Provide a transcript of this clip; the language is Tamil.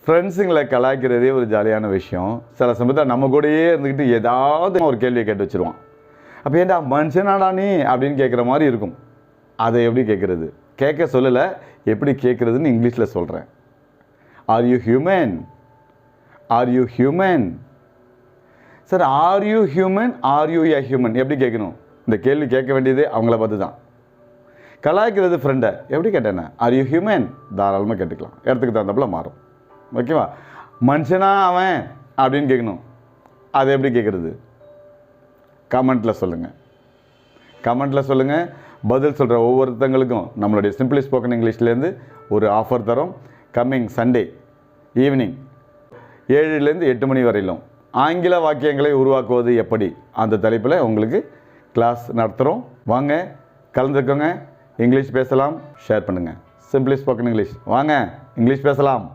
ஃப்ரெண்ட்ஸுங்களை கலாய்க்கிறதே ஒரு ஜாலியான விஷயம். சில சமயத்தில் நம்ம கூடயே இருந்துக்கிட்டு ஏதாவது ஒரு கேள்வியை கேட்டு வச்சுருவான். அப்போ ஏன்டா மனுஷனாடா நீ அப்படின்னு கேட்குற மாதிரி இருக்கும். அதை எப்படி கேட்குறது? கேட்க சொல்லலை, எப்படி கேட்குறதுன்னு இங்கிலீஷில் சொல்கிறேன். Are you human? Are you human? Sir, are you human? Are you A human? எப்படி கேட்கணும்? இந்த கேள்வி கேட்க வேண்டியது அவங்கள பார்த்து தான். கலாய்க்கிறது ஃப்ரெண்டை எப்படி கேட்டேன்னா, ஆர் யூ ஹியூமன்? தாராளமாக கேட்டுக்கலாம், இடத்துக்கு தகுந்தப்பில் மாறும். ஓகேவா? மனுஷனா அவன் அப்படின்னு கேட்கணும். அதை எப்படி கேட்குறது? கமெண்ட்டில் சொல்லுங்கள். கமெண்ட்டில் சொல்லுங்கள். பதில் சொல்கிற ஒவ்வொருத்தங்களுக்கும் நம்மளுடைய சிம்பிளி ஸ்போக்கன் இங்கிலீஷ்லேருந்து ஒரு ஆஃபர் தரோம். கம்மிங் சண்டே ஈவினிங் 7லேருந்து 8 மணி வரையிலும் ஆங்கில வாக்கியங்களை உருவாக்குவது எப்படி அந்த தலைப்பில் உங்களுக்கு கிளாஸ் நடத்துகிறோம். வாங்க, கலந்துக்கோங்க. இங்கிலீஷ் பேசலாம், ஷேர் பண்ணுங்கள். Simply spoken English. வாங்க, இங்கிலீஷ் பேசலாம்.